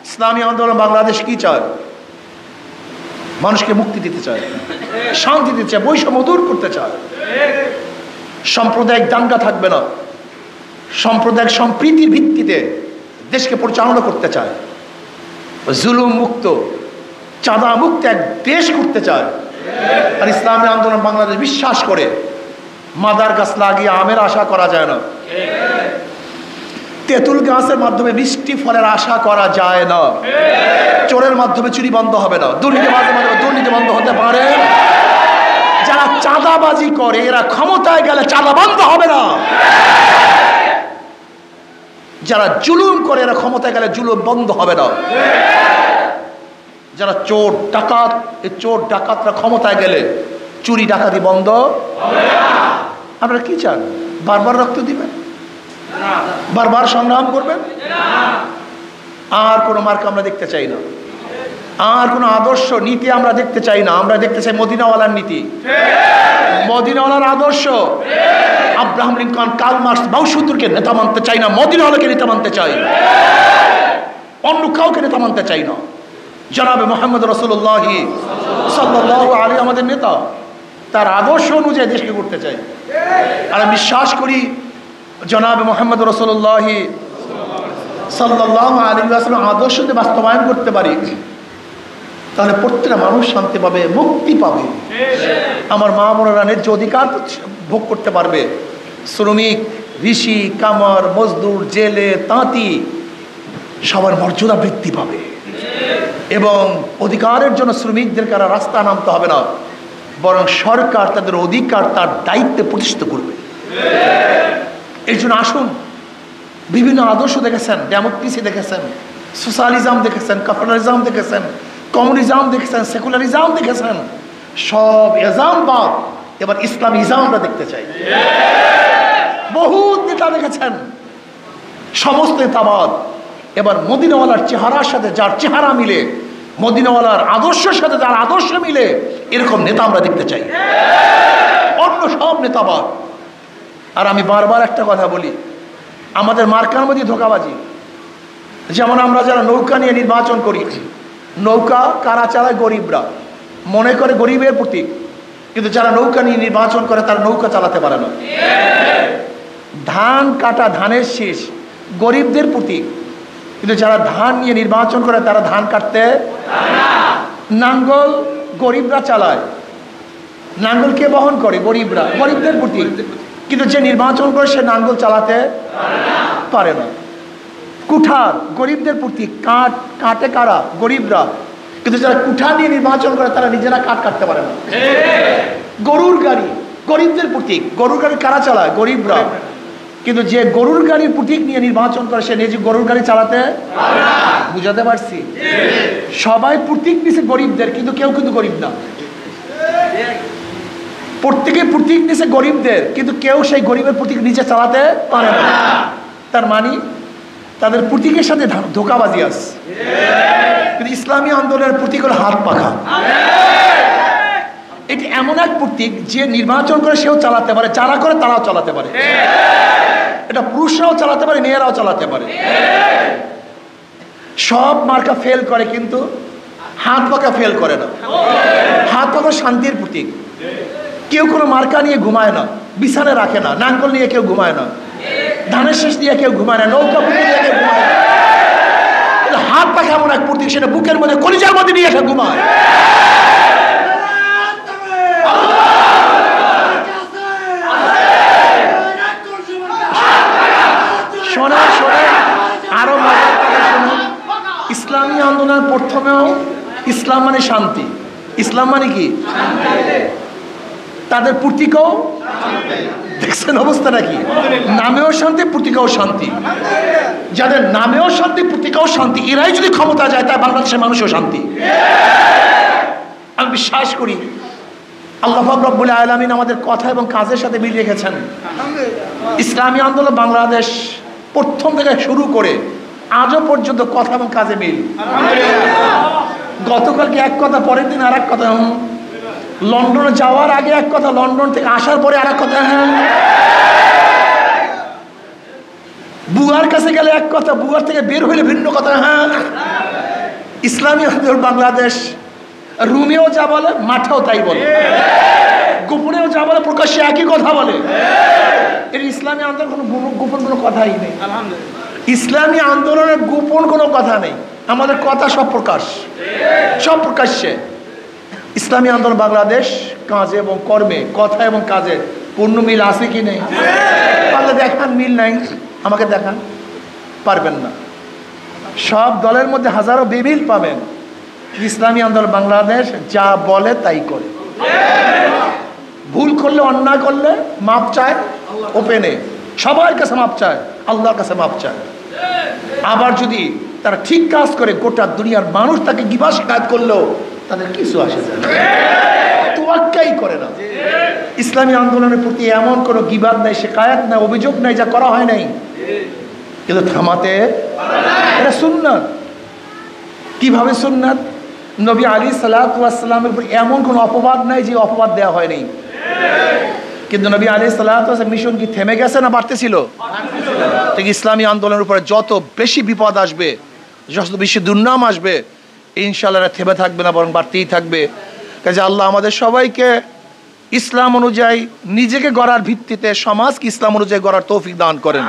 ইসলামী আন্দোলন বাংলাদেশ কি চায়? মানুষকে মুক্তি দিতে চায়, শান্তি দিতে চায়, বৈষম্য দূর করতে চায়। সাম্প্রদায়িক দাঙ্গা থাকবে না, সাম্প্রদায়িক সম্প্রীতির ভিত্তিতে দেশকে পরিচালনা করতে চায়। জুলুম মুক্ত, চাঁদা মুক্ত এক দেশ করতে চায়। আর ইসলামী আন্দোলন বাংলাদেশ বিশ্বাস করে মাদার গাছ লাগিয়ে আমের আশা করা যায় না, তেঁতুল গাছের মাধ্যমে মিষ্টি ফলের আশা করা যায় না, চোরের মাধ্যমে চুরি বন্ধ হবে না, দুর্নীতিবাজের মাধ্যমে দুর্নীতি বন্ধ হতে পারে। যারা চাঁদাবাজি করে এরা ক্ষমতায় গেলে চাঁদা বন্ধ হবে না। যারা জুলুম করে এরা ক্ষমতায় গেলে জুলুম বন্ধ হবে না। যারা চোর ডাকাত, এই চোর ডাকাতরা ক্ষমতায় গেলে চুরি ডাকাতি বন্ধ হবে না। আপনারা কি চান? বারবার রক্ত দিবেন, বারবার সংগ্রাম করবেন? আর কোনো মার্কা আমরা দেখতে চাই না, আর কোনো আদর্শ নীতি আমরা দেখতে চাই না। আমরা দেখতে চাই মদিনাওয়ালার নীতি, মদিনাওয়ালার আদর্শ। আব্রাহাম লিঙ্কন, কার্ল মার্কস, মাওসুদুরকে নেতা মানতে চাই না, মদিনাওয়ালাকে নেতা মানতে চাই, অন্য কাউকে নেতা মানতে চাই না। জনাবে মুহাম্মদ রাসূলুল্লাহ সাল্লাল্লাহু আলাইহি আমাদের নেতা, তার আদর্শ অনুযায়ী দেশকে করতে চাই। আর আমি বিশ্বাস করি জনাবে মুহাম্মদ রাসূলুল্লাহ সাল্লাল্লাহু আলাইহি ওয়াসাল্লাম আদর্শ যদি বাস্তবায়ন করতে পারি তাহলে প্রত্যেকটা মানুষ শান্তি পাবে, মুক্তি পাবে। আমার মা বোনেরা ন্যায্য অধিকার ভোগ করতে পারবে। শ্রমিক, ঋষি, কামার, মজদুর, জেলে, তাঁতি সবার মর্যাদা বৃদ্ধি পাবে। এবং অধিকারের জন্য শ্রমিকদেরকে আর রাস্তা নামতে হবে না, বরং সরকার তাদের অধিকার তার দায়িত্বে প্রতিষ্ঠিত করবে। এই জন্য আসুন, বিভিন্ন আদর্শ দেখেছেন, ডেমোক্রেসি দেখেছেন, সোশ্যালিজম দেখেছেন, ক্যাপিটালিজম দেখেছেন, কমিউনিজম দেখেছেন, সেকুলারিজম দেখেছেন, সব ইসলাম বাদ। এবার ইসলামিজম আমরা দেখতে চাই। বহু নেতা দেখেছেন, সমস্ত নেতাবাদ। এবার মদিনাওয়ালার চেহারার সাথে যার চেহারা মিলে, মদিনাওয়ালার আদর্শের সাথে যার আদর্শ মিলে, এরকম নেতা আমরা দেখতে চাই, অন্য সব নেতাবাদ। আর আমি বারবার একটা কথা বলি, আমাদের মার্কার মধ্যে ধোঁকাবাজি। যেমন আমরা যারা নৌকা নিয়ে নির্বাচন করি, নৌকা কারা চালায়? গরিবরা, মনে করে গরিবের প্রতীক। কিন্তু যারা নৌকা নিয়ে নির্বাচন করে তারা নৌকা চালাতে পারে না। ধান কাটা, ধানের শীষ গরিবদের প্রতীক, কিন্তু যারা ধান নিয়ে নির্বাচন করে তারা ধান কাটতে। নাঙ্গল গরিবরা চালায়, নাঙ্গল কে বহন করে? গরিবরা, গরিবদের প্রতীক। কিন্তু যে নির্বাচন করে সে নাঙ্গল চালাতে পারে না। কুঠার গরিবদের প্রতীক, কাঠ কাটে কারা? গরিবরা। কিন্তু যারা কুঠার নিয়ে নির্বাচন করে তারা নিজেরা কাঠ কাটতে পারে না। গরুর গাড়ি গরিবদের প্রতীক, গরুর গাড়ি কারা চালায়? গরিবরা। কিন্তু যে গরুর গাড়ির প্রতীক নিয়ে নির্বাচন করে সে নিজে গরুর গাড়ি চালাতে পারে না। বুঝাতে পারছি? সবাই প্রতীক নিছে গরিবদের, কিন্তু কেউ কিন্তু গরিব না। প্রত্যেকে প্রতীক নিছে গরিবদের, কিন্তু কেউ সেই গরিবের প্রতীক নিচে চালাতে পারে না। তার মানে তাদের প্রতীকের সাথে ধোঁকাবাজি আছে। কিন্তু ইসলামী আন্দোলনের প্রতীক হলো হাত পাখা। এটি এমন এক প্রতীক যে নির্বাচন করে সেও চালাতে পারে, যারা করে তারাও চালাতে পারে। এটা পুরুষরাও চালাতে পারে, মেয়েরাও চালাতে পারে। সব মার্কা ফেল করে, কিন্তু হাত পাখা ফেল করে না। হাত পাখা শান্তির প্রতীক। কেউ কোনো মার্কা নিয়ে ঘুমায় না, বিছানে রাখে না। নাঙ্গল নিয়ে কেউ ঘুমায় না, ধানের শেষ দিয়ে কেউ ঘুমায় না, নৌকা বুকে দিয়ে কেউ ঘুমায় না। হাত পাখা এমন এক প্রতীক, সেটা বুকের মধ্যে, কলিজার মধ্যে নিয়ে এসে ঘুমায়। শোনা শোনা আরো মজার কথা শোনা। ইসলামী আন্দোলন প্রথমেও ইসলাম মানে শান্তি। ইসলাম মানে কি? তাদের প্রতীকও দেখছেন অবস্থাটা কি? নামেও শান্তি, প্রতীকও শান্তি। যাদের নামেও শান্তি, প্রতীকও শান্তি, এরাই যদি ক্ষমতা যায় তাই বাংলাদেশের মানুষও শান্তি। আমি বিশ্বাস করি আল্লাহ পাক রব্বুল আলামিন আমাদের কথা এবং কাজের সাথে মিল রেখেছেন। ইসলামী আন্দোলন বাংলাদেশ প্রথম থেকে শুরু করে আজও পর্যন্ত কথা এবং কাজে মিল। গতকালকে এক কথা, পরের দিন আর এক কথা। লন্ডনে যাওয়ার আগে এক কথা, লন্ডন থেকে আসার পরে আর এক কথা। বুয়ার কাছে গেলে এক কথা, বুয়ার থেকে বের হইলে ভিন্ন কথা। ইসলামী আন্দোলন বাংলাদেশ রুমেও যা বলে, মাঠেও তাই বলে, গোপনেও যা বলে, প্রকাশ্যে একই কথা বলে। এর ইসলামী আন্দোলন কোনো গোপন কোনো কথাই নেই। ইসলামী আন্দোলনের গোপন কোনো কথা নেই, আমাদের কথা সব প্রকাশ, সব প্রকাশ্যে। ইসলামী আন্দোলন বাংলাদেশ কাজে এবং কর্মে, কথা এবং কাজে পূর্ণ মিল আছে কি নেই? পারলে দেখান, মিল নাই আমাকে দেখান, পারবেন না। সব দলের মধ্যে হাজারো বেমিল পাবেন। ইসলামী আন্দোলন বাংলাদেশ যা বলে তাই করে। ভুল করলে, অন্যায় করলে মাপ চায় ওপেনে, সবার কাছে মাপ চায়, আল্লাহর কাছে মাপ চায়। আবার যদি তারা ঠিক কাজ করে, গোটা দুনিয়ার মানুষ তাকে গিবা শিকায়ত করলেও তাদের কিছু আসে যায় না, তোয়াক্কাই করে না। ইসলামী আন্দোলনের প্রতি এমন কোনো গিবাদ নাই, শিকায়াত নাই, অভিযোগ নাই যা করা হয় নাই, কিন্তু থামাতে এটা সুন্নাত। কিভাবে সুন্নাত? নবী আলী সাল্লাল্লাহু আলাইহি ওয়াসাল্লামের উপর এমন কোনো অপবাদ নাই যে অপবাদ দেওয়া হয়নি। কিন্তু নবী আলী সাল্লাল্লাহু আলাইহি ওয়াসাল্লাম মিশন কি থেমে গেছে না বাড়তেছিল? ঠিক ইসলামী আন্দোলনের উপরে যত বেশি বিপদ আসবে, যত বেশি দুর্নাম আসবে, ইনশাআল্লাহ থেমে থাকবে না, বরং বাড়তেই থাকবে। কাজে আল্লাহ আমাদের সবাইকে ইসলাম অনুযায়ী নিজেকে গড়ার ভিত্তিতে সমাজকে ইসলাম অনুযায়ী গড়ার তৌফিক দান করেন।